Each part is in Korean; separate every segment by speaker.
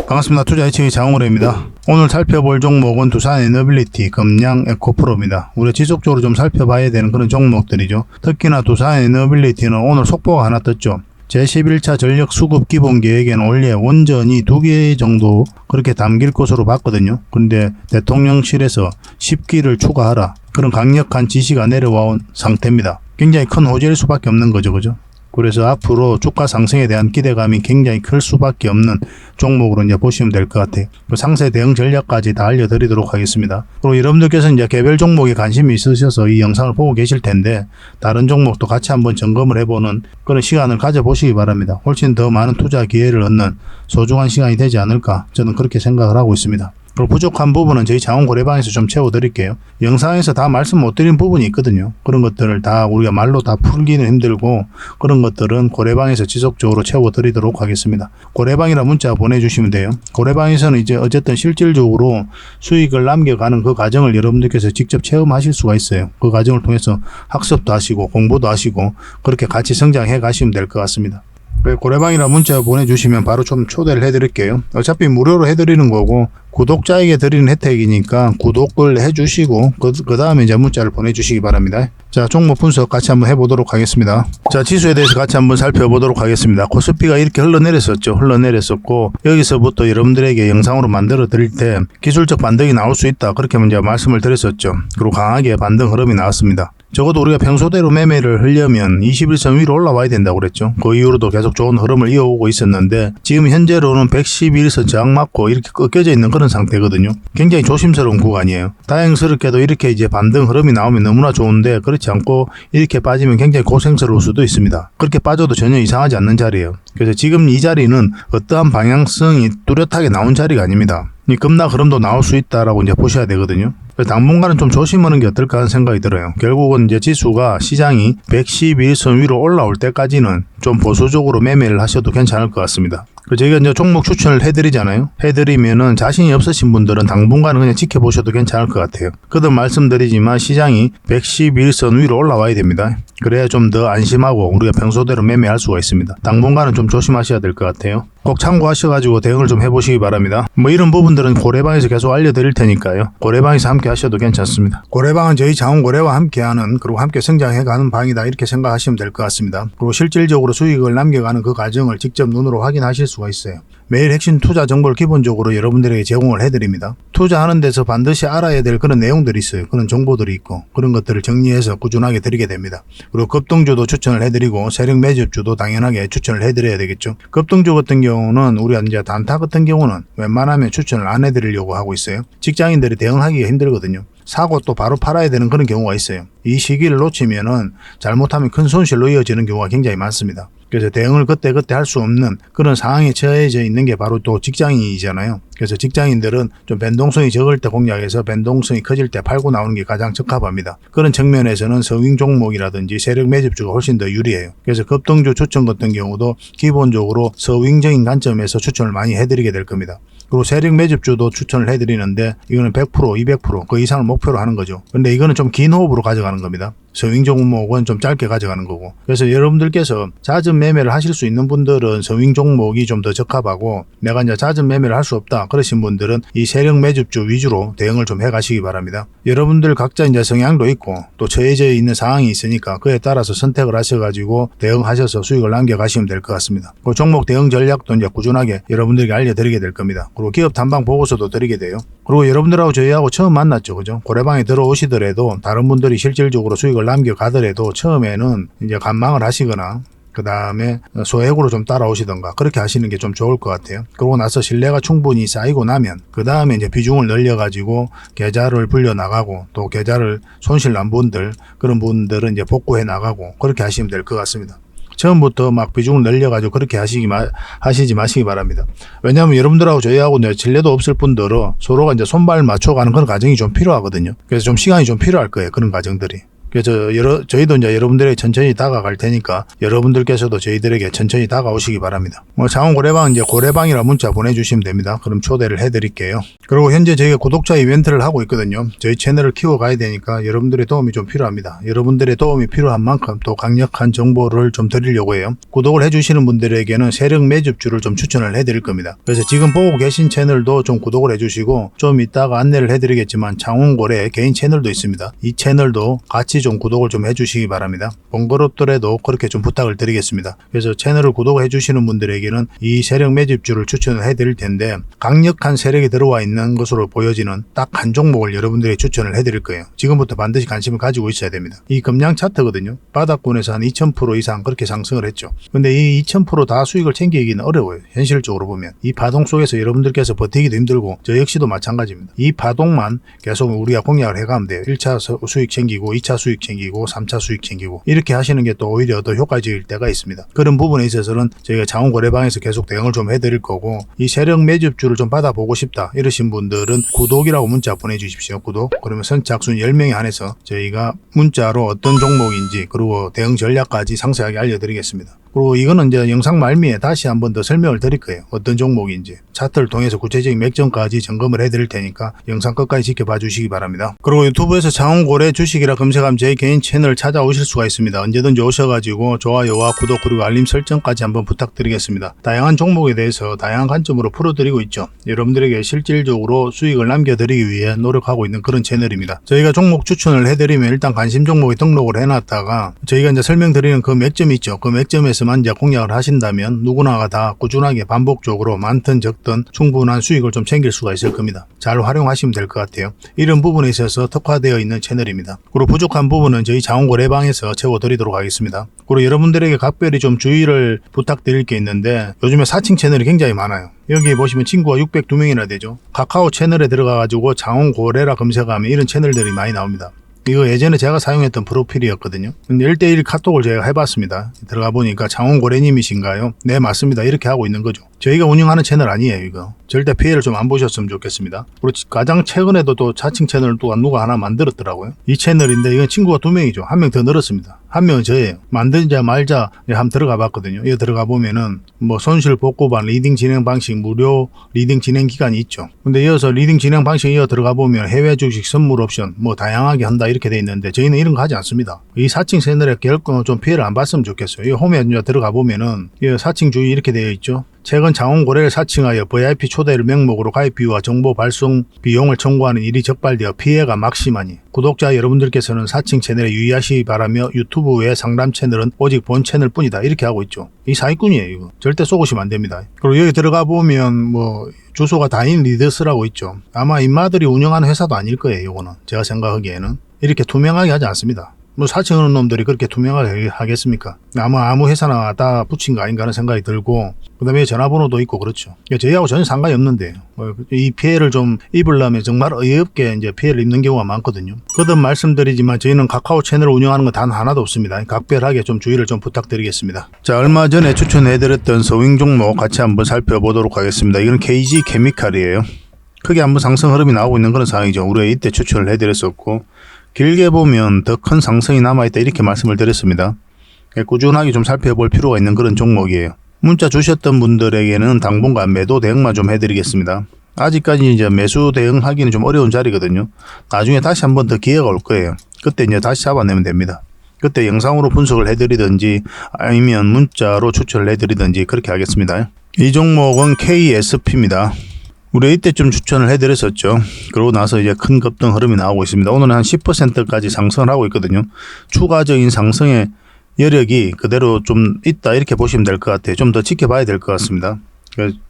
Speaker 1: 반갑습니다. 투자이치의 장원호입니다. 오늘 살펴볼 종목은 두산에너빌리티, 금양, 에코프로입니다. 우리가 지속적으로 좀 살펴봐야 되는 그런 종목들이죠. 특히나 두산에너빌리티는 오늘 속보가 하나 떴죠. 제11차 전력 수급 기본 계획에는 원래 원전이 2개 정도 그렇게 담길 것으로 봤거든요. 그런데 대통령실에서 10기를 추가하라, 그런 강력한 지시가 내려온 상태입니다. 굉장히 큰 호재일 수밖에 없는 거죠, 그죠? 그래서 앞으로 주가 상승에 대한 기대감이 굉장히 클 수밖에 없는 종목으로 이제 보시면 될 것 같아요. 그 상세 대응 전략까지 다 알려드리도록 하겠습니다. 그리고 여러분들께서 이제 개별 종목에 관심이 있으셔서 이 영상을 보고 계실 텐데, 다른 종목도 같이 한번 점검을 해보는 그런 시간을 가져보시기 바랍니다. 훨씬 더 많은 투자 기회를 얻는 소중한 시간이 되지 않을까, 저는 그렇게 생각을 하고 있습니다. 그리고 부족한 부분은 저희 자원고래방에서 좀 채워드릴게요. 영상에서 다 말씀 못 드린 부분이 있거든요. 그런 것들을 다 우리가 말로 다 풀기는 힘들고, 그런 것들은 고래방에서 지속적으로 채워드리도록 하겠습니다. 고래방이라 문자 보내주시면 돼요. 고래방에서는 이제 어쨌든 실질적으로 수익을 남겨가는 그 과정을 여러분들께서 직접 체험하실 수가 있어요. 그 과정을 통해서 학습도 하시고 공부도 하시고 그렇게 같이 성장해 가시면 될 것 같습니다. 고래방이라 문자 보내주시면 바로 좀 초대를 해드릴게요. 어차피 무료로 해드리는 거고 구독자에게 드리는 혜택이니까 구독을 해주시고 그 다음에 이제 문자를 보내주시기 바랍니다. 자, 종목 분석 같이 한번 해보도록 하겠습니다. 자, 지수에 대해서 같이 한번 살펴보도록 하겠습니다. 코스피가 이렇게 흘러내렸었죠. 흘러내렸었고, 여기서부터 여러분들에게 영상으로 만들어 드릴 때 기술적 반등이 나올 수 있다, 그렇게 먼저 말씀을 드렸었죠. 그리고 강하게 반등 흐름이 나왔습니다. 적어도 우리가 평소대로 매매를 하려면 21선 위로 올라와야 된다고 그랬죠. 그 이후로도 계속 좋은 흐름을 이어오고 있었는데, 지금 현재로는 111선 저항 맞고 이렇게 꺾여져 있는 그런 상태거든요. 굉장히 조심스러운 구간이에요. 다행스럽게도 이렇게 이제 반등 흐름이 나오면 너무나 좋은데, 그렇지 않고 이렇게 빠지면 굉장히 고생스러울 수도 있습니다. 그렇게 빠져도 전혀 이상하지 않는 자리예요. 그래서 지금 이 자리는 어떠한 방향성이 뚜렷하게 나온 자리가 아닙니다. 이 급락 흐름도 나올 수 있다라고 이제 보셔야 되거든요. 당분간은 좀 조심하는 게 어떨까 하는 생각이 들어요. 결국은 이제 지수가 시장이 111선 위로 올라올 때까지는 좀 보수적으로 매매를 하셔도 괜찮을 것 같습니다. 저희가 이제 종목 추천을 해드리잖아요. 해드리면은 자신이 없으신 분들은 당분간은 그냥 지켜보셔도 괜찮을 것 같아요. 거듭 말씀드리지만 시장이 111선 위로 올라와야 됩니다. 그래야 좀 더 안심하고 우리가 평소대로 매매할 수가 있습니다. 당분간은 좀 조심하셔야 될 것 같아요. 꼭 참고하셔가지고 대응을 좀 해보시기 바랍니다. 뭐 이런 부분들은 고래방에서 계속 알려드릴 테니까요. 고래방에서 함께 하셔도 괜찮습니다. 고래방은 저희 자원고래와 함께하는, 그리고 함께 성장해가는 방이다, 이렇게 생각하시면 될 것 같습니다. 그리고 실질적으로 수익을 남겨가는 그 과정을 직접 눈으로 확인하실 수가 있어요. 매일 핵심 투자 정보를 기본적으로 여러분들에게 제공을 해드립니다. 투자하는 데서 반드시 알아야 될 그런 내용들이 있어요. 그런 정보들이 있고, 그런 것들을 정리해서 꾸준하게 드리게 됩니다. 그리고 급등주도 추천을 해드리고 세력 매집주도 당연하게 추천을 해드려야 되겠죠. 급등주 같은 경우는 우리가 이제 단타 같은 경우는 웬만하면 추천을 안 해드리려고 하고 있어요. 직장인들이 대응하기가 힘들거든요. 사고 또 바로 팔아야 되는 그런 경우가 있어요. 이 시기를 놓치면은 잘못하면 큰 손실로 이어지는 경우가 굉장히 많습니다. 그래서 대응을 그때그때 할 수 없는 그런 상황에 처해져 있는 게 바로 또 직장인이잖아요. 그래서 직장인들은 좀 변동성이 적을 때 공략해서 변동성이 커질 때 팔고 나오는 게 가장 적합합니다. 그런 측면에서는 서윙 종목이라든지 세력 매집주가 훨씬 더 유리해요. 그래서 급등주 추천 같은 경우도 기본적으로 서윙적인 관점에서 추천을 많이 해드리게 될 겁니다. 그리고 세력 매집주도 추천을 해드리는데 이거는 100%, 200% 그 이상을 목표로 하는 거죠. 근데 이거는 좀 긴 호흡으로 가져가는 겁니다. 서윙 종목은 좀 짧게 가져가는 거고. 그래서 여러분들께서 잦은 매매를 하실 수 있는 분들은 서윙 종목이 좀 더 적합하고, 내가 이제 잦은 매매를 할 수 없다 그러신 분들은 이 세력 매집주 위주로 대응을 좀 해가시기 바랍니다. 여러분들 각자 이제 성향도 있고 또 처해져 있는 상황이 있으니까 그에 따라서 선택을 하셔가지고 대응하셔서 수익을 남겨가시면 될 것 같습니다. 그 종목 대응 전략도 이제 꾸준하게 여러분들에게 알려드리게 될 겁니다. 그리고 기업 탐방 보고서도 드리게 돼요. 그리고 여러분들하고 저희하고 처음 만났죠, 그죠? 고래방에 들어오시더라도 다른 분들이 실질적으로 수익을 남겨가더라도 처음에는 이제 관망을 하시거나 그 다음에 소액으로 좀 따라오시던가 그렇게 하시는 게 좀 좋을 것 같아요. 그러고 나서 신뢰가 충분히 쌓이고 나면 그 다음에 이제 비중을 늘려가지고 계좌를 불려 나가고, 또 계좌를 손실 난 분들, 그런 분들은 이제 복구해 나가고 그렇게 하시면 될 것 같습니다. 처음부터 막 비중을 늘려가지고 그렇게 하시지 마시기 바랍니다. 왜냐하면 여러분들하고 저희하고 신뢰도 없을 뿐더러 서로가 이제 손발 맞춰가는 그런 과정이 좀 필요하거든요. 그래서 좀 시간이 좀 필요할 거예요. 그런 과정들이. 그래서 저희도 이제 여러분들에게 천천히 다가갈 테니까 여러분들께서도 저희들에게 천천히 다가오시기 바랍니다. 장원고래방 이제 고래방이라 문자 보내주시면 됩니다. 그럼 초대를 해드릴게요. 그리고 현재 저희가 구독자 이벤트를 하고 있거든요. 저희 채널을 키워가야 되니까 여러분들의 도움이 좀 필요합니다. 여러분들의 도움이 필요한 만큼 또 강력한 정보를 좀 드리려고 해요. 구독을 해주시는 분들에게는 세력 매집주를 좀 추천을 해드릴 겁니다. 그래서 지금 보고 계신 채널도 좀 구독을 해주시고 좀 이따가 안내를 해드리겠지만 장원고래 개인 채널도 있습니다. 이 채널도 같이 좀 구독을 좀 해주시기 바랍니다. 번거롭더라도 그렇게 좀 부탁을 드리겠습니다. 그래서 채널을 구독해 주시는 분들에게는 이 세력 매집주를 추천을 해드릴 텐데 강력한 세력이 들어와 있는 것으로 보여지는 딱 한 종목을 여러분들이 추천을 해드릴 거예요. 지금부터 반드시 관심을 가지고 있어야 됩니다. 이 금량 차트거든요. 바닥권에서 한 2000% 이상 그렇게 상승을 했죠. 근데 이 2000% 다 수익을 챙기기는 어려워요. 현실적으로 보면 이 파동 속에서 여러분들께서 버티기도 힘들고 저 역시도 마찬가지입니다. 이 파동만 계속 우리가 공략을 해가면 돼요. 1차 수익 챙기고 2차 수익 챙기고 3차 수익 챙기고 이렇게 하시는 게 또 오히려 더 효과적일 때가 있습니다. 그런 부분에 있어서는 저희가 장원고래방에서 계속 대응을 좀 해드릴 거고 이 세력 매집주를 좀 받아보고 싶다 이러신 분들은 구독이라고 문자 보내주십시오. 구독. 그러면 선착순 10명에 한해서 저희가 문자로 어떤 종목인지 그리고 대응 전략까지 상세하게 알려드리겠습니다. 그리고 이거는 이제 영상 말미에 다시 한번 더 설명을 드릴 거예요. 어떤 종목인지 차트를 통해서 구체적인 맥점까지 점검을 해드릴 테니까 영상 끝까지 지켜봐 주시기 바랍니다. 그리고 유튜브에서 장원고래 주식이라 검색하면 제 개인 채널 찾아오실 수가 있습니다. 언제든지 오셔가지고 좋아요와 구독 그리고 알림 설정까지 한번 부탁드리겠습니다. 다양한 종목에 대해서 다양한 관점으로 풀어드리고 있죠. 여러분들에게 실질적으로 수익을 남겨드리기 위해 노력하고 있는 그런 채널입니다. 저희가 종목 추천을 해드리면 일단 관심 종목에 등록을 해놨다가 저희가 이제 설명드리는 그 맥점이 있죠. 그 맥점에서만 이제 공략을 하신다면 누구나가 다 꾸준하게 반복적으로 많든 적든 충분한 수익을 좀 챙길 수가 있을 겁니다. 잘 활용하시면 될 것 같아요. 이런 부분에 있어서 특화되어 있는 채널입니다. 그리고 부족한 부분은 저희 장원고래방에서 채워드리도록 하겠습니다. 그리고 여러분들에게 각별히 좀 주의를 부탁드릴 게 있는데 요즘에 사칭 채널이 굉장히 많아요. 여기 보시면 친구가 602명이나 되죠. 카카오 채널에 들어가가지고 장원고래라 검색하면 이런 채널들이 많이 나옵니다. 이거 예전에 제가 사용했던 프로필이었거든요. 근데 1대1 카톡을 제가 해봤습니다. 들어가 보니까 장원고래님이신가요? 네, 맞습니다. 이렇게 하고 있는 거죠. 저희가 운영하는 채널 아니에요, 이거. 절대 피해를 좀 안 보셨으면 좋겠습니다. 그리고 가장 최근에도 또 자칭 채널을 또 누가 하나 만들었더라고요. 이 채널인데 이건 친구가 2명이죠. 1명 더 늘었습니다. 1명은 저예요. 만들자 말자 한번 들어가 봤거든요. 이거 들어가 보면은 뭐 손실 복구반 리딩 진행 방식 무료 리딩 진행 기간이 있죠. 근데 이어서 리딩 진행 방식 이어 들어가 보면 해외 주식 선물 옵션 뭐 다양하게 한다 이렇게 돼 있는데 저희는 이런 거 하지 않습니다. 이 사칭 채널에 결코 좀 피해를 안 봤으면 좋겠어요. 이 홈에 들어가 보면은 이 사칭 주의 이렇게 되어 있죠. 최근 장원고래를 사칭하여 VIP 초대를 명목으로 가입비와 정보 발송 비용을 청구하는 일이 적발되어 피해가 막심하니 구독자 여러분들께서는 사칭 채널에 유의하시기 바라며 유튜브 외 상담 채널은 오직 본 채널 뿐이다 이렇게 하고 있죠. 이 사기꾼이에요. 이거 절대 쏘고시면 안 됩니다. 그리고 여기 들어가 보면 뭐 주소가 다인 리더스라고 있죠. 아마 인마들이 운영하는 회사도 아닐 거예요. 이거는 제가 생각하기에는 이렇게 투명하게 하지 않습니다. 뭐 사칭하는 놈들이 그렇게 투명하게 하겠습니까? 아마 아무 회사나 다 붙인 거 아닌가 하는 생각이 들고 그 다음에 전화번호도 있고 그렇죠. 저희하고 전혀 상관이 없는데 이 피해를 좀 입으려면 정말 어이없게 이제 피해를 입는 경우가 많거든요. 거듭 말씀드리지만 저희는 카카오 채널을 운영하는 건 단 하나도 없습니다. 각별하게 좀 주의를 좀 부탁드리겠습니다. 자, 얼마 전에 추천해드렸던 서윙 종목 같이 한번 살펴보도록 하겠습니다. 이건 KG 케미칼이에요. 크게 한번 상승 흐름이 나오고 있는 그런 상황이죠. 우리가 이때 추천을 해드렸었고 길게 보면 더 큰 상승이 남아있다 이렇게 말씀을 드렸습니다. 꾸준하게 좀 살펴볼 필요가 있는 그런 종목이에요. 문자 주셨던 분들에게는 당분간 매도 대응만 좀 해드리겠습니다. 아직까지 이제 매수 대응하기는 좀 어려운 자리거든요. 나중에 다시 한번 더 기회가 올 거예요. 그때 이제 다시 잡아내면 됩니다. 그때 영상으로 분석을 해드리든지 아니면 문자로 추천을 해드리든지 그렇게 하겠습니다. 이 종목은 KSP입니다. 우리 이때쯤 추천을 해드렸었죠. 그러고 나서 이제 큰 급등 흐름이 나오고 있습니다. 오늘은 한 10%까지 상승을 하고 있거든요. 추가적인 상승의 여력이 그대로 좀 있다 이렇게 보시면 될 것 같아요. 좀 더 지켜봐야 될 것 같습니다.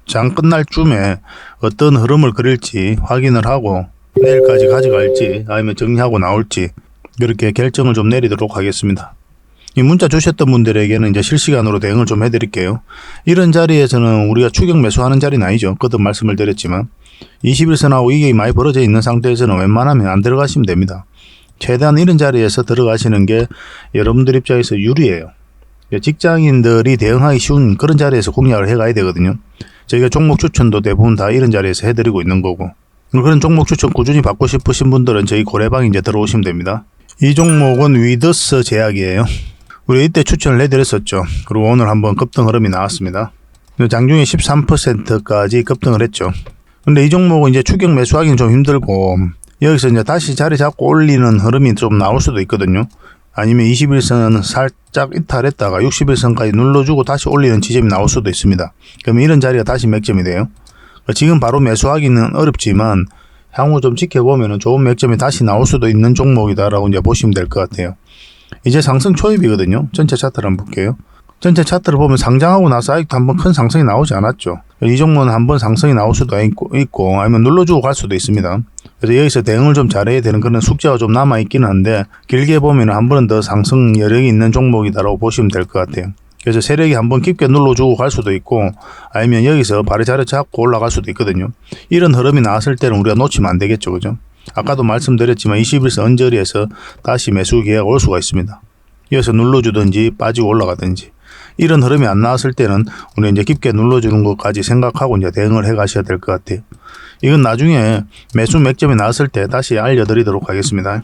Speaker 1: 장 끝날 쯤에 어떤 흐름을 그릴지 확인을 하고 내일까지 가져갈지 아니면 정리하고 나올지 그렇게 결정을 좀 내리도록 하겠습니다. 이 문자 주셨던 분들에게는 이제 실시간으로 대응을 좀 해드릴게요. 이런 자리에서는 우리가 추격 매수하는 자리는 아니죠. 거듭 말씀을 드렸지만 21선하고 이게 많이 벌어져 있는 상태에서는 웬만하면 안 들어가시면 됩니다. 최대한 이런 자리에서 들어가시는 게 여러분들 입장에서 유리해요. 직장인들이 대응하기 쉬운 그런 자리에서 공략을 해가야 되거든요. 저희가 종목 추천도 대부분 다 이런 자리에서 해드리고 있는 거고 그런 종목 추천 꾸준히 받고 싶으신 분들은 저희 고래방 이제 들어오시면 됩니다. 이 종목은 위더스 제약이에요. 우리 이때 추천을 해드렸었죠. 그리고 오늘 한번 급등 흐름이 나왔습니다. 장중에 13%까지 급등을 했죠. 근데 이 종목은 이제 추격 매수하기는 좀 힘들고 여기서 이제 다시 자리 잡고 올리는 흐름이 좀 나올 수도 있거든요. 아니면 21선은 살짝 이탈했다가 61선까지 눌러주고 다시 올리는 지점이 나올 수도 있습니다. 그러면 이런 자리가 다시 맥점이 돼요. 지금 바로 매수하기는 어렵지만 향후 좀 지켜보면 좋은 맥점이 다시 나올 수도 있는 종목이다라고 이제 보시면 될 것 같아요. 이제 상승 초입이거든요. 전체 차트를 한번 볼게요. 전체 차트를 보면 상장하고 나서 아직도 한번 큰 상승이 나오지 않았죠. 이 종목은 한번 상승이 나올 수도 있고 아니면 눌러주고 갈 수도 있습니다. 그래서 여기서 대응을 좀 잘해야 되는 그런 숙제가 좀 남아있기는 한데 길게 보면 한 번은 더 상승 여력이 있는 종목이다라고 보시면 될 것 같아요. 그래서 세력이 한번 깊게 눌러주고 갈 수도 있고 아니면 여기서 발이 자리 잡고 올라갈 수도 있거든요. 이런 흐름이 나왔을 때는 우리가 놓치면 안 되겠죠. 그죠? 아까도 말씀드렸지만 21선 언저리에서 다시 매수 기회가 올 수가 있습니다. 여기서 눌러주든지 빠지고 올라가든지 이런 흐름이 안 나왔을 때는 우리 이제 깊게 눌러주는 것까지 생각하고 이제 대응을 해 가셔야 될 것 같아요. 이건 나중에 매수 맥점이 나왔을 때 다시 알려드리도록 하겠습니다.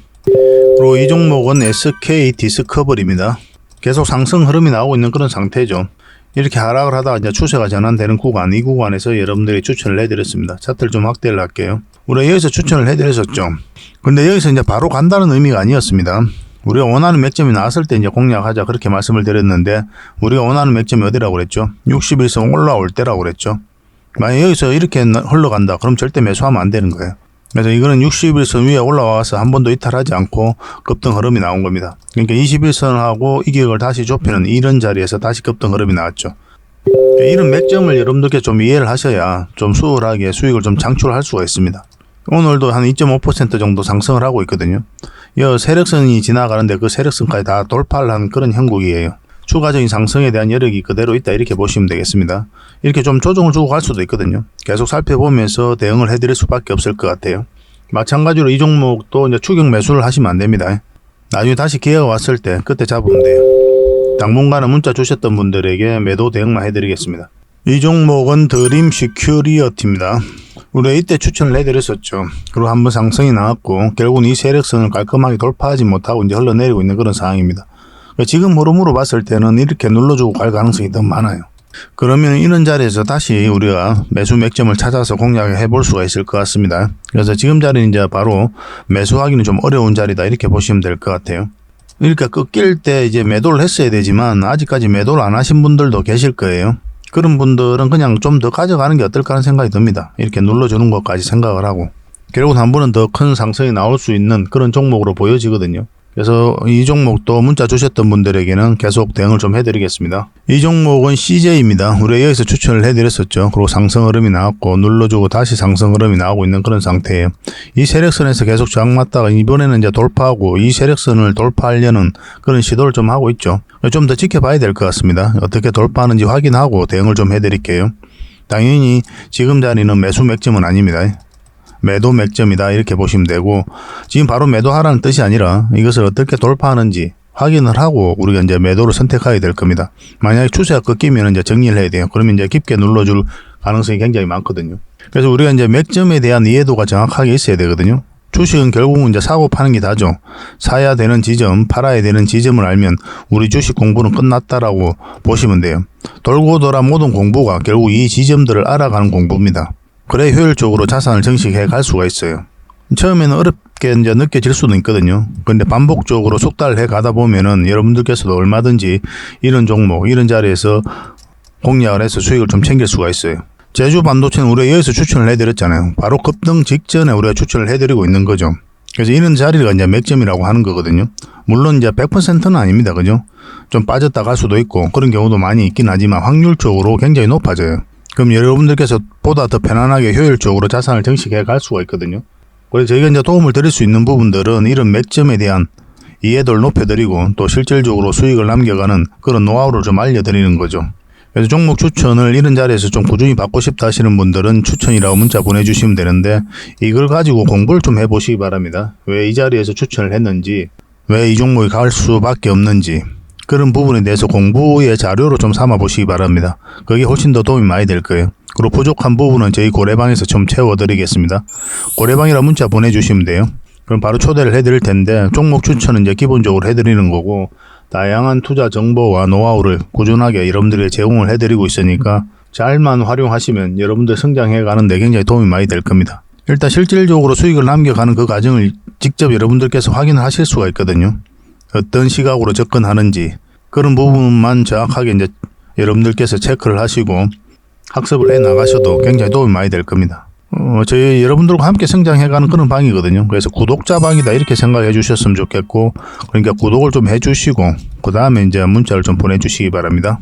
Speaker 1: 그리고 이 종목은 SK 디스커버리입니다. 계속 상승 흐름이 나오고 있는 그런 상태죠. 이렇게 하락을 하다가 이제 추세가 전환되는 구간, 이 구간에서 여러분들이 추천을 해드렸습니다. 차트를 좀 확대를 할게요. 우리가 여기서 추천을 해드렸었죠. 근데 여기서 이제 바로 간다는 의미가 아니었습니다. 우리가 원하는 맥점이 나왔을 때 이제 공략하자 그렇게 말씀을 드렸는데 우리가 원하는 맥점이 어디라고 그랬죠? 61선 올라올 때라고 그랬죠. 만약 여기서 이렇게 흘러간다 그럼 절대 매수하면 안 되는 거예요. 그래서 이거는 61선 위에 올라와서 한 번도 이탈하지 않고 급등 흐름이 나온 겁니다. 그러니까 21선하고 이 기억을 다시 좁히는 이런 자리에서 다시 급등 흐름이 나왔죠. 이런 맥점을 여러분들께 좀 이해를 하셔야 좀 수월하게 수익을 좀 창출할 수가 있습니다. 오늘도 한 2.5% 정도 상승을 하고 있거든요. 이 세력선이 지나가는데 그 세력선까지 다 돌파를 한 그런 형국이에요. 추가적인 상승에 대한 여력이 그대로 있다 이렇게 보시면 되겠습니다. 이렇게 좀 조정을 주고 갈 수도 있거든요. 계속 살펴보면서 대응을 해드릴 수밖에 없을 것 같아요. 마찬가지로 이 종목도 이제 추격 매수를 하시면 안 됩니다. 나중에 다시 기회가 왔을 때 그때 잡으면 돼요. 당분간은 문자 주셨던 분들에게 매도 대응만 해드리겠습니다. 이 종목은 드림 시큐리어티입니다. 우리가 이때 추천을 해드렸었죠. 그리고 한번 상승이 나왔고 결국은 이 세력선을 깔끔하게 돌파하지 못하고 이제 흘러내리고 있는 그런 상황입니다. 지금 흐름으로 봤을 때는 이렇게 눌러주고 갈 가능성이 더 많아요. 그러면 이런 자리에서 다시 우리가 매수 맥점을 찾아서 공략을 해볼 수가 있을 것 같습니다. 그래서 지금 자리는 이제 바로 매수하기는 좀 어려운 자리다 이렇게 보시면 될 것 같아요. 이렇게 꺾일 때 이제 매도를 했어야 되지만 아직까지 매도를 안 하신 분들도 계실 거예요. 그런 분들은 그냥 좀 더 가져가는 게 어떨까 하는 생각이 듭니다. 이렇게 눌러주는 것까지 생각을 하고 결국은 한 번은 더 큰 상승이 나올 수 있는 그런 종목으로 보여지거든요. 그래서 이 종목도 문자 주셨던 분들에게는 계속 대응을 좀 해드리겠습니다. 이 종목은 CJ입니다. 우리가 여기서 추천을 해드렸었죠. 그리고 상승 흐름이 나왔고 눌러주고 다시 상승 흐름이 나오고 있는 그런 상태예요. 이 세력선에서 계속 저항 맞다가 이번에는 이제 돌파하고 이 세력선을 돌파하려는 그런 시도를 좀 하고 있죠. 좀 더 지켜봐야 될 것 같습니다. 어떻게 돌파하는지 확인하고 대응을 좀 해드릴게요. 당연히 지금 자리는 매수 맥점은 아닙니다. 매도 맥점이다 이렇게 보시면 되고 지금 바로 매도하라는 뜻이 아니라 이것을 어떻게 돌파하는지 확인을 하고 우리가 이제 매도를 선택하게 될 겁니다. 만약에 추세가 꺾이면 이제 정리를 해야 돼요. 그러면 이제 깊게 눌러줄 가능성이 굉장히 많거든요. 그래서 우리가 이제 맥점에 대한 이해도가 정확하게 있어야 되거든요. 주식은 결국은 이제 사고 파는 게 다죠. 사야 되는 지점, 팔아야 되는 지점을 알면 우리 주식 공부는 끝났다라고 보시면 돼요. 돌고 돌아 모든 공부가 결국 이 지점들을 알아가는 공부입니다. 그래 효율적으로 자산을 증식해 갈 수가 있어요. 처음에는 어렵게 이제 느껴질 수는 있거든요. 근데 반복적으로 숙달을 해 가다 보면은 여러분들께서도 얼마든지 이런 종목, 이런 자리에서 공략을 해서 수익을 좀 챙길 수가 있어요. 제주 반도체는 우리가 여기서 추천을 해드렸잖아요. 바로 급등 직전에 우리가 추천을 해드리고 있는 거죠. 그래서 이런 자리가 이제 맥점이라고 하는 거거든요. 물론 이제 100%는 아닙니다. 그죠? 좀 빠졌다 갈 수도 있고 그런 경우도 많이 있긴 하지만 확률적으로 굉장히 높아져요. 그럼 여러분들께서 보다 더 편안하게 효율적으로 자산을 증식해 갈 수가 있거든요. 그래서 저희가 이제 도움을 드릴 수 있는 부분들은 이런 맥점에 대한 이해도를 높여드리고 또 실질적으로 수익을 남겨가는 그런 노하우를 좀 알려드리는 거죠. 그래서 종목 추천을 이런 자리에서 좀 꾸준히 받고 싶다 하시는 분들은 추천이라고 문자 보내주시면 되는데 이걸 가지고 공부를 좀 해보시기 바랍니다. 왜 이 자리에서 추천을 했는지, 왜 이 종목이 갈 수밖에 없는지 그런 부분에 대해서 공부의 자료로 좀 삼아 보시기 바랍니다. 그게 훨씬 더 도움이 많이 될 거예요. 그리고 부족한 부분은 저희 고래방에서 좀 채워드리겠습니다. 고래방이라 문자 보내주시면 돼요. 그럼 바로 초대를 해드릴 텐데 종목 추천은 이제 기본적으로 해드리는 거고 다양한 투자 정보와 노하우를 꾸준하게 여러분들에게 제공을 해드리고 있으니까 잘만 활용하시면 여러분들 성장해 가는데 굉장히 도움이 많이 될 겁니다. 일단 실질적으로 수익을 남겨가는 그 과정을 직접 여러분들께서 확인을 하실 수가 있거든요. 어떤 시각으로 접근하는지 그런 부분만 정확하게 이제 여러분들께서 체크를 하시고 학습을 해 나가셔도 굉장히 도움이 많이 될 겁니다. 저희 여러분들과 함께 성장해가는 그런 방이거든요. 그래서 구독자 방이다 이렇게 생각해 주셨으면 좋겠고, 그러니까 구독을 좀 해주시고 그 다음에 이제 문자를 좀 보내주시기 바랍니다.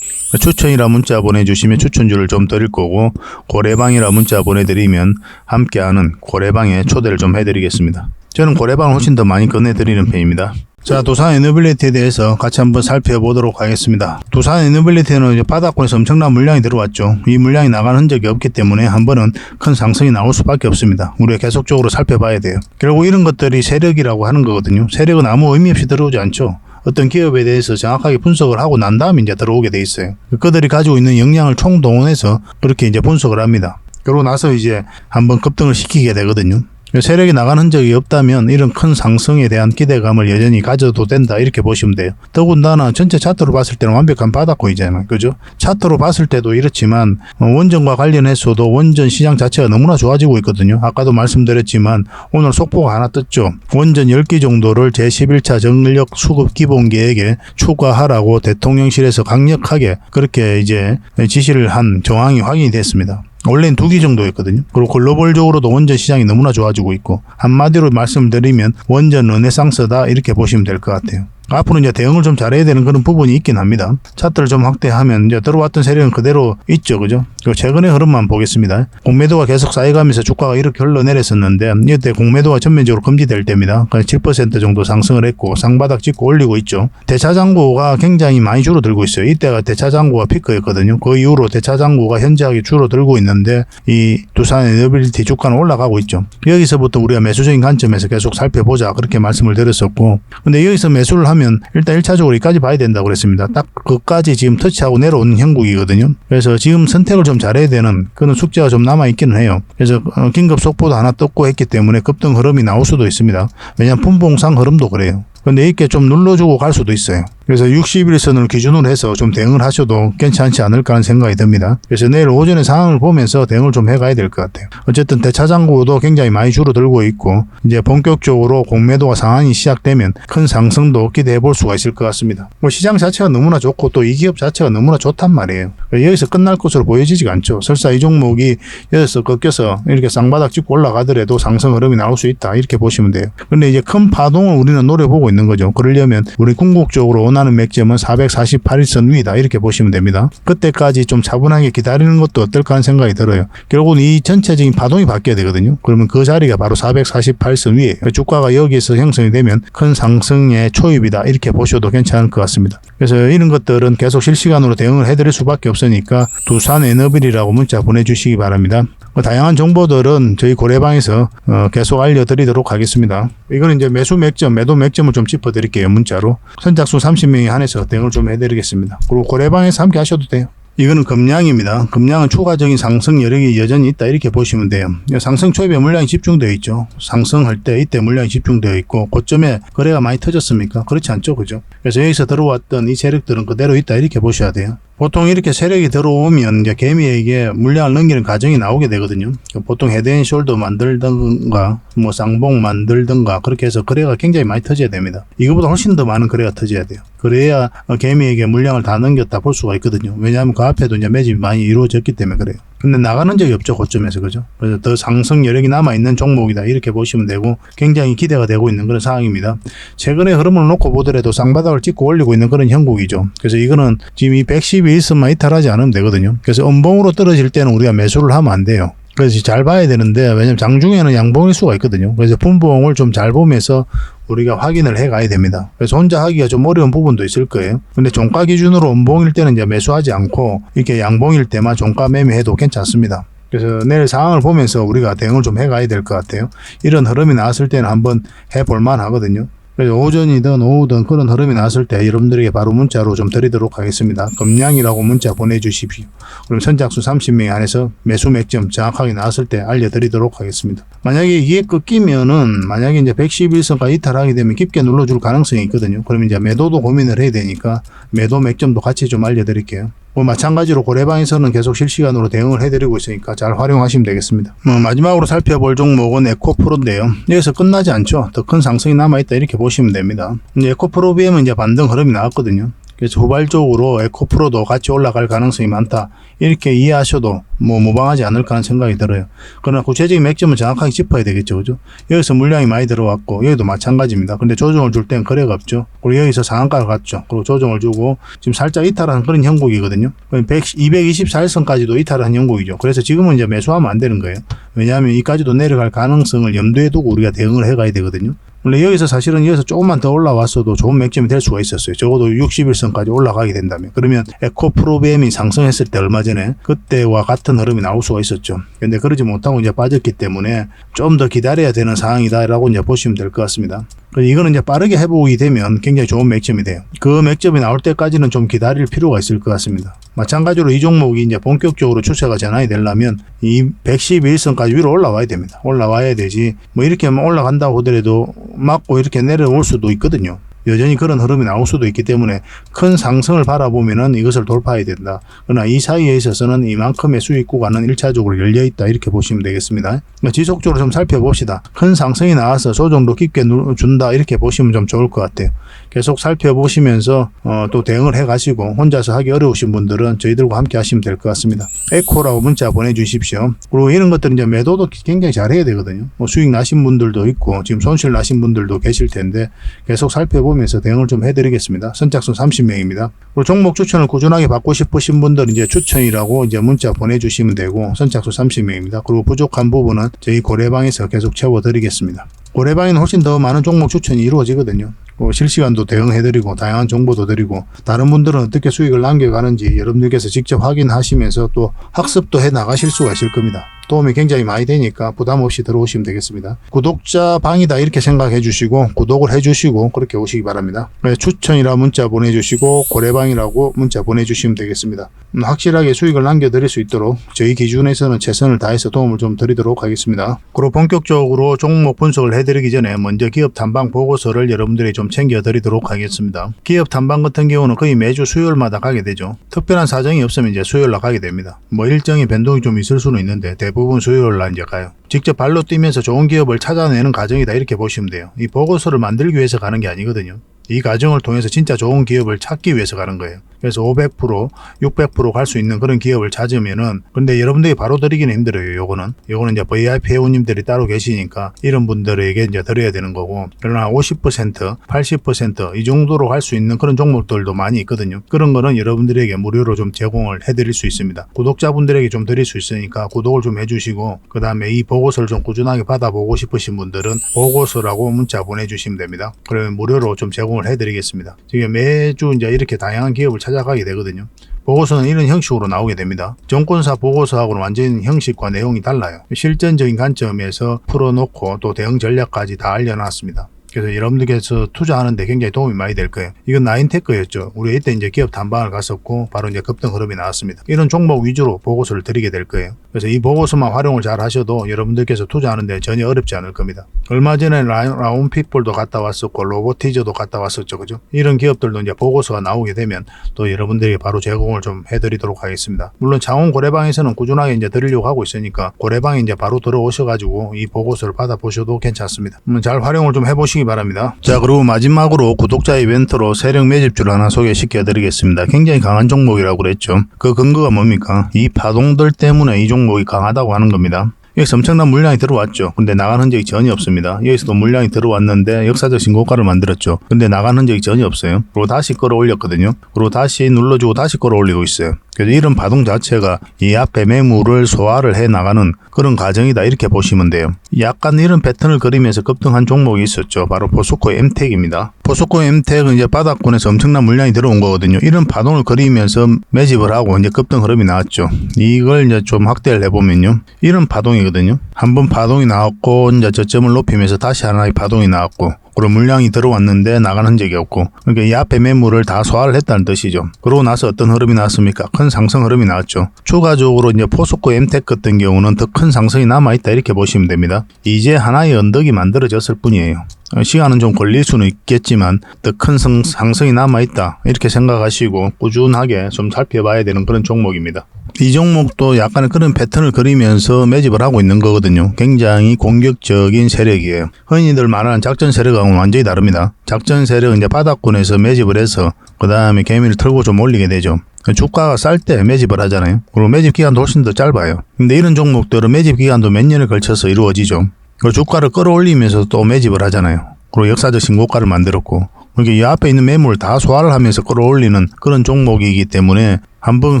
Speaker 1: 추천이라 문자 보내주시면 추천주를 좀 드릴 거고, 고래방이라 문자 보내드리면 함께하는 고래방에 초대를 좀 해드리겠습니다. 저는 고래방을 훨씬 더 많이 권해드리는 편입니다. 자, 두산 에너빌리티에 대해서 같이 한번 살펴보도록 하겠습니다. 두산 에너빌리티는 이제 바닥권에서 엄청난 물량이 들어왔죠. 이 물량이 나가는 흔적이 없기 때문에 한 번은 큰 상승이 나올 수밖에 없습니다. 우리가 계속적으로 살펴봐야 돼요. 결국 이런 것들이 세력이라고 하는 거거든요. 세력은 아무 의미 없이 들어오지 않죠. 어떤 기업에 대해서 정확하게 분석을 하고 난 다음에 이제 들어오게 돼 있어요. 그들이 가지고 있는 역량을 총동원해서 그렇게 이제 분석을 합니다. 그러고 나서 이제 한번 급등을 시키게 되거든요. 세력이 나간 흔적이 없다면 이런 큰 상승에 대한 기대감을 여전히 가져도 된다 이렇게 보시면 돼요. 더군다나 전체 차트로 봤을 때는 완벽한 바닥권이잖아요. 그죠? 차트로 봤을 때도 이렇지만 원전과 관련해서도 원전 시장 자체가 너무나 좋아지고 있거든요. 아까도 말씀드렸지만 오늘 속보가 하나 떴죠. 원전 10기 정도를 제11차 전력 수급 기본 계획에 추가하라고 대통령실에서 강력하게 그렇게 이제 지시를 한 정황이 확인이 됐습니다. 원래는 2기 정도였거든요. 그리고 글로벌적으로도 원전 시장이 너무나 좋아지고 있고, 한마디로 말씀드리면 원전 르네상스다 이렇게 보시면 될 것 같아요. 앞으로 이제 대응을 좀 잘해야 되는 그런 부분이 있긴 합니다. 차트를 좀 확대하면 이제 들어왔던 세력은 그대로 있죠. 그죠? 그리고 최근의 흐름만 보겠습니다. 공매도가 계속 쌓여가면서 주가가 이렇게 흘러내렸었는데 이때 공매도가 전면적으로 금지될 때입니다. 7% 정도 상승을 했고 쌍바닥 찍고 올리고 있죠. 대차장고가 굉장히 많이 줄어들고 있어요. 이때가 대차장고가 피크였거든요. 그 이후로 대차장고가 현저하게 줄어들고 있는데 이 두산 에너빌리티 주가는 올라가고 있죠. 여기서부터 우리가 매수적인 관점에서 계속 살펴보자 그렇게 말씀을 드렸었고, 근데 여기서 매수를 하면 일단 1차적으로 여기까지 봐야 된다고 그랬습니다. 딱 그까지 지금 터치하고 내려오는 형국이거든요. 그래서 지금 선택을 좀 잘해야 되는 그런 숙제가 좀 남아있기는 해요. 그래서 긴급 속보도 하나 떴고 했기 때문에 급등 흐름이 나올 수도 있습니다. 왜냐하면 분봉상 흐름도 그래요. 근데 이렇게 좀 눌러주고 갈 수도 있어요. 그래서 60일선을 기준으로 해서 좀 대응을 하셔도 괜찮지 않을까 하는 생각이 듭니다. 그래서 내일 오전에 상황을 보면서 대응을 좀 해가야 될 것 같아요. 어쨌든 대차장고도 굉장히 많이 줄어들고 있고 이제 본격적으로 공매도가 상한이 시작되면 큰 상승도 기대해 볼 수가 있을 것 같습니다. 뭐 시장 자체가 너무나 좋고 또 이 기업 자체가 너무나 좋단 말이에요. 여기서 끝날 것으로 보여지지가 않죠. 설사 이 종목이 여기서 꺾여서 이렇게 쌍바닥 찍고 올라가더라도 상승 흐름이 나올 수 있다 이렇게 보시면 돼요. 근데 이제 큰 파동을 우리는 노려보고 있는 거죠. 그러려면 우리 궁극적으로 원하는 맥점은 448일선 위다 이렇게 보시면 됩니다. 그때까지 좀 차분하게 기다리는 것도 어떨까 하는 생각이 들어요. 결국은 이 전체적인 파동이 바뀌어야 되거든요. 그러면 그 자리가 바로 448선 위에요. 주가가 여기에서 형성이 되면 큰 상승의 초입이다 이렇게 보셔도 괜찮을 것 같습니다. 그래서 이런 것들은 계속 실시간으로 대응을 해드릴 수밖에 없으니까 두산 에너빌이라고 문자 보내주시기 바랍니다. 다양한 정보들은 저희 고래방에서 계속 알려드리도록 하겠습니다. 이거는 이제 매수 맥점, 매도 맥점을 좀 짚어드릴게요. 문자로. 선착순 30명에 한해서 대응을 좀 해드리겠습니다. 그리고 고래방에서 함께 하셔도 돼요. 이거는 금량입니다. 금량은 추가적인 상승 여력이 여전히 있다 이렇게 보시면 돼요. 상승 초입에 물량이 집중되어 있죠. 상승할 때 이때 물량이 집중되어 있고 고점에 거래가 많이 터졌습니까? 그렇지 않죠. 그죠? 그래서 여기서 들어왔던 이 세력들은 그대로 있다 이렇게 보셔야 돼요. 보통 이렇게 세력이 들어오면 이제 개미에게 물량을 넘기는 과정이 나오게 되거든요. 보통 헤드앤숄더 만들던가 뭐 쌍봉 만들던가 그렇게 해서 거래가 굉장히 많이 터져야 됩니다. 이거보다 훨씬 더 많은 거래가 터져야 돼요. 그래야 개미에게 물량을 다 넘겼다 볼 수가 있거든요. 왜냐하면 그 앞에도 이제 매집이 많이 이루어졌기 때문에 그래요. 근데 나가는 적이 없죠. 고점에서. 그죠? 그래서 더 상승 여력이 남아있는 종목이다 이렇게 보시면 되고 굉장히 기대가 되고 있는 그런 상황입니다. 최근의 흐름을 놓고 보더라도 쌍바닥을 찍고 올리고 있는 그런 형국이죠. 그래서 이거는 지금 이 112일선만 이탈하지 않으면 되거든요. 그래서 음봉으로 떨어질 때는 우리가 매수를 하면 안 돼요. 그래서 잘 봐야 되는데 왜냐면 장중에는 양봉일 수가 있거든요. 그래서 분봉을 좀 잘 보면서 우리가 확인을 해 가야 됩니다. 그래서 혼자 하기가 좀 어려운 부분도 있을 거예요. 근데 종가 기준으로 음봉일 때는 이제 매수하지 않고 이렇게 양봉일 때만 종가 매매해도 괜찮습니다. 그래서 내일 상황을 보면서 우리가 대응을 좀 해 가야 될 것 같아요. 이런 흐름이 나왔을 때는 한번 해볼 만 하거든요. 그래서 오전이든 오후든 그런 흐름이 나왔을 때 여러분들에게 바로 문자로 좀 드리도록 하겠습니다. 금량이라고 문자 보내주십시오. 그럼 선착순 30명 안에서 매수 맥점 정확하게 나왔을 때 알려드리도록 하겠습니다. 만약에 이게 끊기면은 만약에 이제 111선까지 이탈하게 되면 깊게 눌러줄 가능성이 있거든요. 그러면 이제 매도도 고민을 해야 되니까 매도 맥점도 같이 좀 알려드릴게요. 마찬가지로 고래방에서는 계속 실시간으로 대응을 해드리고 있으니까 잘 활용하시면 되겠습니다. 마지막으로 살펴볼 종목은 에코프로인데요. 여기서 끝나지 않죠. 더 큰 상승이 남아있다 이렇게 보시면 됩니다. 에코프로 BM은 이제 반등 흐름이 나왔거든요. 그래서 후발적으로 에코프로도 같이 올라갈 가능성이 많다 이렇게 이해하셔도 무방하지 않을까 하는 생각이 들어요. 그러나 구체적인 맥점은 정확하게 짚어야 되겠죠. 그죠? 여기서 물량이 많이 들어왔고 여기도 마찬가지입니다. 근데 조정을 줄 땐 거래가 없죠. 그리고 여기서 상한가를 갔죠. 그리고 조정을 주고 지금 살짝 이탈한 그런 형국이거든요. 224일선까지도 이탈한 형국이죠. 그래서 지금은 이제 매수하면 안 되는 거예요. 왜냐하면 이까지도 내려갈 가능성을 염두에 두고 우리가 대응을 해가야 되거든요. 원래 여기서 사실은 여기서 조금만 더 올라왔어도 좋은 맥점이 될 수가 있었어요. 적어도 60일선까지 올라가게 된다면. 그러면 에코프로비엠이 상승했을 때 얼마 전에 그때와 같은 흐름이 나올 수가 있었죠. 근데 그러지 못하고 이제 빠졌기 때문에 좀 더 기다려야 되는 상황이다라고 이제 보시면 될 것 같습니다. 이거는 이제 빠르게 회복이 되면 굉장히 좋은 맥점이 돼요. 그 맥점이 나올 때까지는 좀 기다릴 필요가 있을 것 같습니다. 마찬가지로 이 종목이 이제 본격적으로 추세가 전환이 되려면 이 111선까지 위로 올라와야 됩니다. 올라와야 되지 이렇게 올라간다고 하더라도 맞고 이렇게 내려올 수도 있거든요. 여전히 그런 흐름이 나올 수도 있기 때문에 큰 상승을 바라보면은 이것을 돌파해야 된다. 그러나 이 사이에 있어서는 이만큼의 수익 구간은 1차적으로 열려있다 이렇게 보시면 되겠습니다. 지속적으로 좀 살펴봅시다. 큰 상승이 나와서 조정도 깊게 준다 이렇게 보시면 좀 좋을 것 같아요. 계속 살펴보시면서 또 대응을 해가시고 혼자서 하기 어려우신 분들은 저희들과 함께 하시면 될 것 같습니다. 에코라고 문자 보내주십시오. 그리고 이런 것들은 이제 매도도 굉장히 잘해야 되거든요. 수익 나신 분들도 있고 지금 손실 나신 분들도 계실 텐데 계속 살펴보면서 대응을 좀 해드리겠습니다. 선착순 30명입니다. 그리고 종목 추천을 꾸준하게 받고 싶으신 분들은 이제 추천이라고 이제 문자 보내주시면 되고 선착순 30명입니다. 그리고 부족한 부분은 저희 고래방에서 계속 채워드리겠습니다. 고래방에는 훨씬 더 많은 종목 추천이 이루어지거든요. 실시간도 대응해드리고 다양한 정보도 드리고 다른 분들은 어떻게 수익을 남겨가는지 여러분들께서 직접 확인하시면서 또 학습도 해 나가실 수가 있을 겁니다. 도움이 굉장히 많이 되니까 부담 없이 들어오시면 되겠습니다. 구독자 방이다 이렇게 생각해 주시고 구독을 해 주시고 그렇게 오시기 바랍니다. 추천이라 문자 보내주시고 고래방이라고 문자 보내주시면 되겠습니다. 확실하게 수익을 남겨드릴 수 있도록 저희 기준에서는 최선을 다해서 도움을 좀 드리도록 하겠습니다. 그리고 본격적으로 종목 분석을 해드리기 전에 먼저 기업 탐방 보고서를 여러분들이 좀 챙겨드리도록 하겠습니다. 기업 탐방 같은 경우는 거의 매주 수요일마다 가게 되죠. 특별한 사정이 없으면 이제 수요일날 가게 됩니다. 일정의 변동이 좀 있을 수는 있는데 대부분 수요일날 이제 가요. 직접 발로 뛰면서 좋은 기업을 찾아내는 과정이다 이렇게 보시면 돼요. 이 보고서를 만들기 위해서 가는 게 아니거든요. 이 과정을 통해서 진짜 좋은 기업을 찾기 위해서 가는 거예요. 그래서 500%, 600% 갈 수 있는 그런 기업을 찾으면은 근데 여러분들이 바로 드리기는 힘들어요. 요거는 이제 VIP 회원님들이 따로 계시니까 이런 분들에게 이제 드려야 되는 거고 그러나 50%, 80% 이 정도로 갈 수 있는 그런 종목들도 많이 있거든요. 그런 거는 여러분들에게 무료로 좀 제공을 해드릴 수 있습니다. 구독자분들에게 좀 드릴 수 있으니까 구독을 좀 해주시고 그 다음에 이 보고서를 좀 꾸준하게 받아보고 싶으신 분들은 보고서라고 문자 보내주시면 됩니다. 그러면 무료로 좀 제공을 해드리겠습니다. 지금 매주 이제 이렇게 다양한 기업을 찾아가게 되거든요. 보고서는 이런 형식으로 나오게 됩니다. 정권사 보고서하고는 완전 형식과 내용이 달라요. 실전적인 관점에서 풀어놓고 또 대응 전략까지 다 알려놨습니다. 그래서 여러분들께서 투자하는데 굉장히 도움이 많이 될 거예요. 이건 나인테크였죠. 우리 이때 이제 기업 탐방을 갔었고 바로 이제 급등 흐름이 나왔습니다. 이런 종목 위주로 보고서를 드리게 될 거예요. 그래서 이 보고서만 활용을 잘 하셔도 여러분들께서 투자하는데 전혀 어렵지 않을 겁니다. 얼마 전에 라운피플도 갔다 왔었고 로보티저도 갔다 왔었죠. 그죠? 이런 기업들도 이제 보고서가 나오게 되면 또 여러분들이 바로 제공을 좀 해드리도록 하겠습니다. 물론 창원 고래방에서는 꾸준하게 이제 드리려고 하고 있으니까 고래방에 이제 바로 들어오셔가지고 이 보고서를 받아보셔도 괜찮습니다. 잘 활용을 좀 해보시기 바랍니다. 자, 그리고 마지막으로 구독자 이벤트로 세력 매집주를 하나 소개시켜 드리겠습니다. 굉장히 강한 종목이라고 그랬죠. 그 근거가 뭡니까? 이 파동들 때문에 이 종목이 강하다고 하는 겁니다. 여기서 엄청난 물량이 들어왔죠. 근데 나간 흔적이 전혀 없습니다. 여기서도 물량이 들어왔는데 역사적 신고가를 만들었죠. 근데 나간 흔적이 전혀 없어요. 그리고 다시 끌어올렸거든요. 그리고 다시 눌러주고 다시 끌어올리고 있어요. 그래서 이런 파동 자체가 이 앞에 매물을 소화를 해 나가는 그런 과정이다 이렇게 보시면 돼요. 약간 이런 패턴을 그리면서 급등한 종목이 있었죠. 바로 포스코 엠텍입니다. 포스코 엠텍은 이제 바닥권에서 엄청난 물량이 들어온 거거든요. 이런 파동을 그리면서 매집을 하고 이제 급등 흐름이 나왔죠. 이걸 이제 좀 확대를 해보면요. 이런 파동이 파동이거든요. 한번 파동이 나왔고 이제 저점을 높이면서 다시 하나의 파동이 나왔고, 그리고 물량이 들어왔는데 나간 흔적이 없고, 그러니까 이 앞에 매물을 다 소화를 했다는 뜻이죠. 그러고 나서 어떤 흐름이 나왔습니까? 큰 상승 흐름이 나왔죠. 추가적으로 이제 포스코 엠텍 같은 경우는 더 큰 상승이 남아있다 이렇게 보시면 됩니다. 이제 하나의 언덕이 만들어졌을 뿐이에요. 시간은 좀 걸릴 수는 있겠지만 더 큰 상승이 남아있다 이렇게 생각하시고 꾸준하게 좀 살펴봐야 되는 그런 종목입니다. 이 종목도 약간의 그런 패턴을 그리면서 매집을 하고 있는 거거든요. 굉장히 공격적인 세력이에요. 흔히들 말하는 작전 세력하고는 완전히 다릅니다. 작전 세력은 이제 바닥권에서 매집을 해서 그 다음에 개미를 털고 좀 올리게 되죠. 주가가 쌀 때 매집을 하잖아요. 그리고 매집 기간도 훨씬 더 짧아요. 근데 이런 종목들은 매집 기간도 몇 년에 걸쳐서 이루어지죠. 그리고 주가를 끌어올리면서 또 매집을 하잖아요. 그리고 역사적 신고가를 만들었고, 그러니까 이 앞에 있는 매물을 다 소화를 하면서 끌어올리는 그런 종목이기 때문에 한번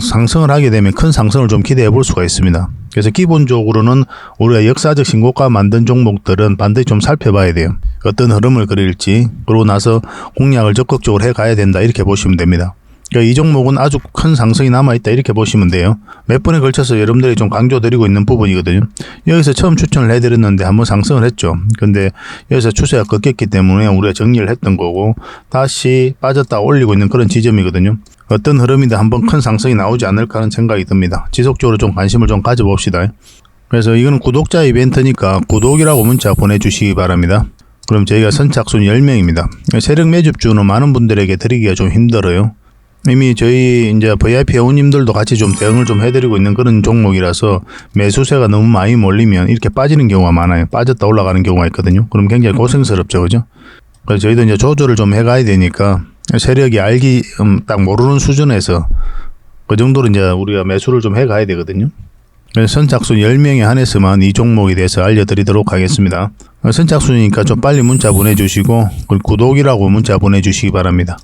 Speaker 1: 상승을 하게 되면 큰 상승을 좀 기대해 볼 수가 있습니다. 그래서 기본적으로는 우리가 역사적 신고가 만든 종목들은 반드시 좀 살펴봐야 돼요. 어떤 흐름을 그릴지, 그러고 나서 공략을 적극적으로 해 가야 된다 이렇게 보시면 됩니다. 그러니까 이 종목은 아주 큰 상승이 남아있다 이렇게 보시면 돼요. 몇 번에 걸쳐서 여러분들이 좀 강조드리고 있는 부분이거든요. 여기서 처음 추천을 해드렸는데 한번 상승을 했죠. 근데 여기서 추세가 꺾였기 때문에 우리가 정리를 했던 거고 다시 빠졌다 올리고 있는 그런 지점이거든요. 어떤 흐름이든 한번 큰 상승이 나오지 않을까 하는 생각이 듭니다. 지속적으로 좀 관심을 좀 가져봅시다. 그래서 이거는 구독자 이벤트니까 구독이라고 문자 보내주시기 바랍니다. 그럼 저희가 선착순 10명입니다. 세력 매집주는 많은 분들에게 드리기가 좀 힘들어요. 이미 저희 이제 VIP 회원님들도 같이 좀 대응을 좀 해드리고 있는 그런 종목이라서 매수세가 너무 많이 몰리면 이렇게 빠지는 경우가 많아요. 빠졌다 올라가는 경우가 있거든요. 그럼 굉장히 고생스럽죠, 그죠? 그래서 저희도 이제 조절을 좀 해가야 되니까 세력이 알기 딱 모르는 수준에서 그 정도로 이제 우리가 매수를 좀 해가야 되거든요. 그래서 선착순 10명에 한해서만 이 종목에 대해서 알려드리도록 하겠습니다. 선착순이니까 좀 빨리 문자 보내주시고 구독이라고 문자 보내주시기 바랍니다.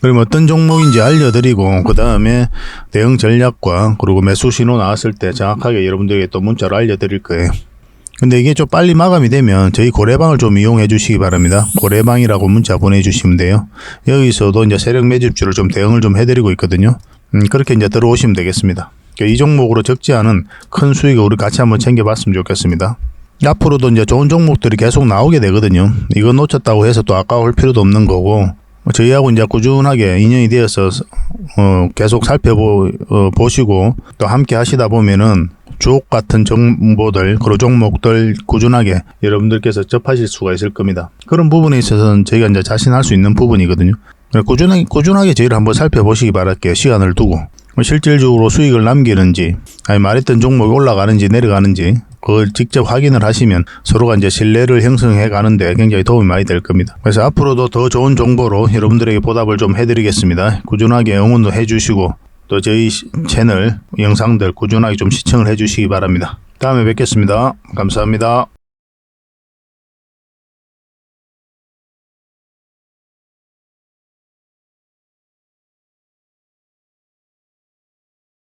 Speaker 1: 그럼 어떤 종목인지 알려드리고 그 다음에 대응 전략과 그리고 매수 신호 나왔을 때 정확하게 여러분들에게 또 문자로 알려드릴 거예요. 근데 이게 좀 빨리 마감이 되면 저희 고래방을 좀 이용해 주시기 바랍니다. 고래방이라고 문자 보내주시면 돼요. 여기서도 이제 세력 매집주를 좀 대응을 좀 해드리고 있거든요. 그렇게 이제 들어오시면 되겠습니다. 이 종목으로 적지 않은 큰 수익을 우리 같이 한번 챙겨봤으면 좋겠습니다. 앞으로도 이제 좋은 종목들이 계속 나오게 되거든요. 이거 놓쳤다고 해서 또 아까울 필요도 없는 거고, 저희하고 이제 꾸준하게 인연이 되어서 계속 살펴보시고 또 함께 하시다 보면은 주옥 같은 정보들 그리고 종목들 꾸준하게 여러분들께서 접하실 수가 있을 겁니다. 그런 부분에 있어서는 저희가 이제 자신할 수 있는 부분이거든요. 꾸준하게 저희를 한번 살펴보시기 바랄게요. 시간을 두고 실질적으로 수익을 남기는지 아니 말했던 종목이 올라가는지 내려가는지 그걸 직접 확인을 하시면 서로가 이제 신뢰를 형성해 가는데 굉장히 도움이 많이 될 겁니다. 그래서 앞으로도 더 좋은 정보로 여러분들에게 보답을 좀 해드리겠습니다. 꾸준하게 응원도 해주시고 또 저희 채널 영상들 꾸준하게 좀 시청을 해주시기 바랍니다. 다음에 뵙겠습니다. 감사합니다.